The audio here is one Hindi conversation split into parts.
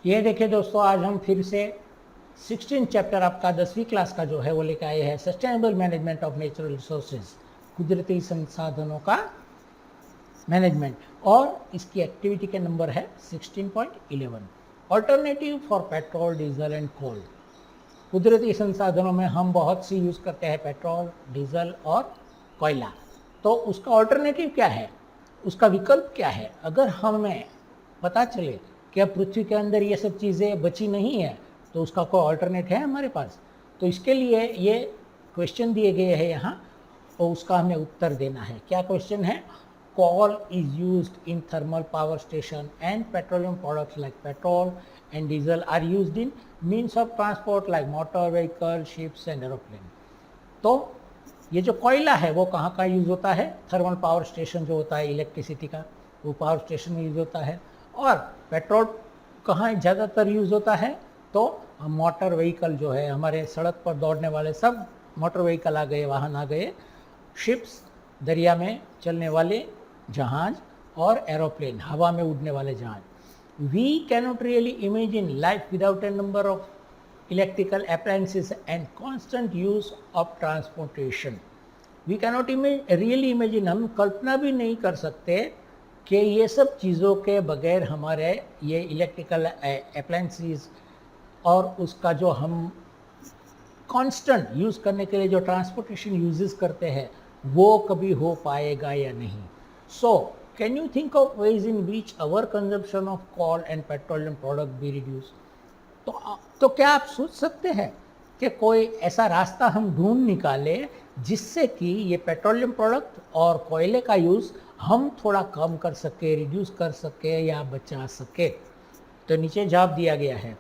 ये देखिए दोस्तों, आज हम फिर से 16 चैप्टर आपका 10वीं क्लास का जो है वो लेकर आए हैं, sustainable management of natural resources, कुदरती संसाधनों का मैनेजमेंट। और इसकी एक्टिविटी के नंबर है 16.11, alternative for petrol, diesel and coal. कुदरती संसाधनों में हम बहुत सी यूज़ करते हैं, पेट्रोल, डीजल और कोयला। तो उसका ऑल्टरनेटिव क्या है, उसका विकल्प क्या है? अगर हमें पता चले कि अब पृथ्वी के अंदर ये सब चीज़ें बची नहीं है, तो उसका कोई ऑल्टरनेट है हमारे पास? तो इसके लिए ये क्वेश्चन दिए गए हैं यहाँ, और उसका हमें उत्तर देना है। क्या क्वेश्चन है? coal is used in thermal power station and petroleum products like petrol and diesel are used in means of transport like motor vehicle, ships and aeroplane। तो ये जो कोयला है वो कहाँ का यूज़ होता है? थर्मल पावर स्टेशन जो होता है इलेक्ट्रिसिटी का, वो पावर स्टेशन में यूज़ होता है। और पेट्रोल कहाँ ज़्यादातर यूज़ होता है? तो मोटर व्हीकल जो है, हमारे सड़क पर दौड़ने वाले सब मोटर व्हीकल आ गए, वाहन आ गए, शिप्स दरिया में चलने वाले जहाज, और एरोप्लेन हवा में उड़ने वाले जहाज। We cannot really imagine life without a number of electrical appliances and constant use of transportation. We cannot really imagine, हम कल्पना भी नहीं कर सकते कि ये सब चीज़ों के बगैर हमारे ये इलेक्ट्रिकल अप्लायंसेस और उसका जो हम कांस्टेंट यूज़ करने के लिए जो ट्रांसपोर्टेशन यूजेस करते हैं वो कभी हो पाएगा या नहीं। So can you think of ways in which our consumption of coal and petroleum product be reduce? तो क्या आप सोच सकते हैं कि कोई ऐसा रास्ता हम ढूंढ निकाले जिससे कि ये पेट्रोलियम प्रोडक्ट और कोयले का यूज़ हम थोड़ा कम कर सके, रिड्यूस कर सके या बचा सके? तो नीचे जवाब दिया गया है,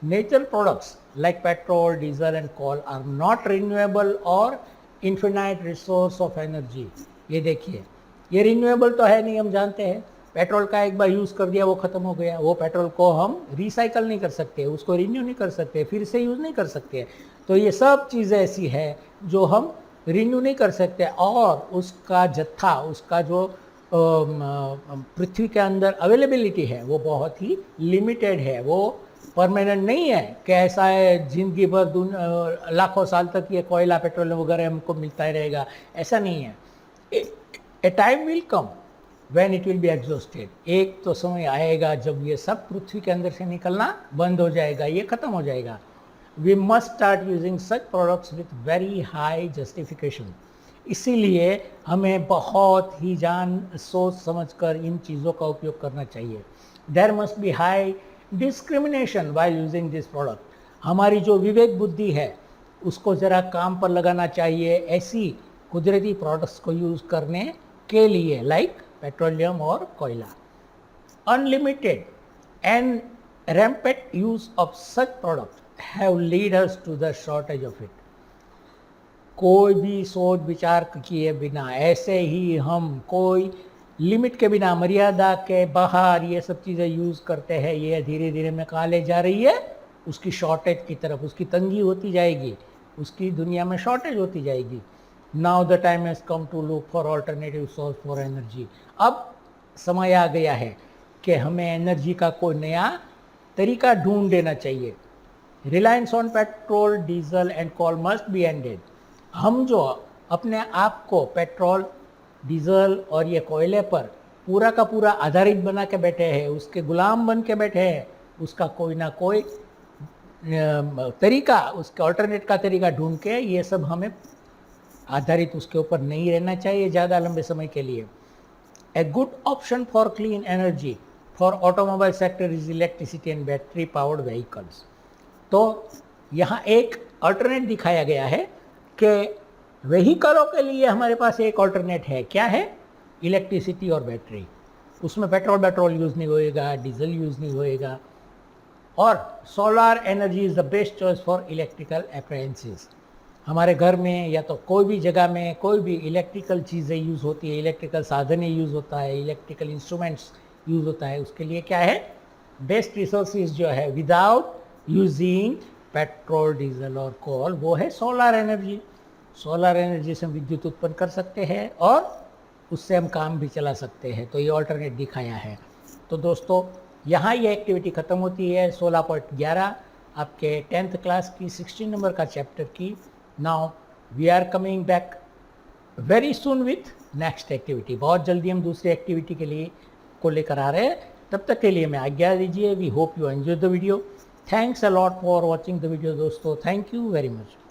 natural products like petrol, diesel and coal are not renewable और इन्फिनाइट रिसोर्स ऑफ एनर्जी। ये देखिए, ये रिन्यूएबल तो है नहीं, हम जानते हैं। पेट्रोल का एक बार यूज़ कर दिया वो ख़त्म हो गया, वो पेट्रोल को हम रिसाइकल नहीं कर सकते, उसको रिन्यू नहीं कर सकते, फिर से यूज़ नहीं कर सकते। तो ये सब चीज़ें ऐसी है जो हम रिन्यू नहीं कर सकते, और उसका जत्था, उसका जो पृथ्वी के अंदर अवेलेबिलिटी है वो बहुत ही लिमिटेड है, वो परमानेंट नहीं है कि ऐसा है ज़िंदगी भर लाखों साल तक ये कोयला, पेट्रोल वगैरह हमको मिलता ही रहेगा, ऐसा नहीं है। ए time will come when it will be exhausted. एक तो समय आएगा जब ये सब पृथ्वी के अंदर से निकलना बंद हो जाएगा, ये ख़त्म हो जाएगा। We must start using such products with very high justification. इसीलिए हमें बहुत ही जान सोच समझकर इन चीज़ों का उपयोग करना चाहिए। There must be high discrimination while using this product. हमारी जो विवेक बुद्धि है उसको ज़रा काम पर लगाना चाहिए ऐसी कुदरती प्रोडक्ट्स को यूज़ करने के लिए, लाइक पेट्रोलियम और कोयला। Unlimited and rampant use of such product have lead us to the shortage of it. कोई भी सोच विचार किए बिना ऐसे ही हम कोई लिमिट के बिना, मर्यादा के बाहर ये सब चीज़ें यूज़ करते हैं, ये धीरे धीरे में कहाँ ले जा रही है? उसकी शॉर्टेज की तरफ, उसकी तंगी होती जाएगी, उसकी दुनिया में शॉर्टेज होती जाएगी। Now the time has come to look for alternative source for energy. अब समय आ गया है कि हमें एनर्जी का कोई नया तरीका ढूंढ लेना चाहिए। Reliance on petrol, diesel and coal must be ended. हम जो अपने आप को पेट्रोल, डीजल और ये कोयले पर पूरा का पूरा आधारित बना के बैठे हैं, उसके गुलाम बन के बैठे हैं, उसका कोई ना कोई तरीका, उसके ऑल्टरनेट का तरीका ढूंढ के ये सब हमें आधारित उसके ऊपर नहीं रहना चाहिए ज़्यादा लंबे समय के लिए। A good option for clean energy for automobile sector is electricity and battery powered vehicles. तो यहाँ एक अल्टरनेट दिखाया गया है कि व्हीकलों के लिए हमारे पास एक ऑल्टरनेट है। क्या है? इलेक्ट्रिसिटी और बैटरी। उसमें पेट्रोल यूज़ नहीं होएगा, डीजल यूज़ नहीं होएगा, और solar energy is the best choice for electrical appliances. हमारे घर में या तो कोई भी जगह में कोई भी इलेक्ट्रिकल चीज़ें यूज़ होती है, इलेक्ट्रिकल साधनें यूज़ होता है, इलेक्ट्रिकल इंस्ट्रूमेंट्स यूज़ होता है, उसके लिए क्या है? बेस्ट रिसोर्सेज जो है विदाउट यूजिंग पेट्रोल, डीजल और कोल, वो है सोलार एनर्जी। सोलार एनर्जी से हम विद्युत उत्पन्न कर सकते हैं और उससे हम काम भी चला सकते हैं। तो ये ऑल्टरनेट दिखाया है। तो दोस्तों, यहाँ ये एक्टिविटी ख़त्म होती है 16.11 आपके 10th क्लास की 16 नंबर का चैप्टर की। Now we are coming back very soon with next activity. बहुत जल्दी हम दूसरी एक्टिविटी के लिए को लेकर आ रहे हैं। तब तक के लिए मैं आज्ञा दीजिए। We hope you enjoy the video. Thanks a lot for watching the video दोस्तों। Thank you very much.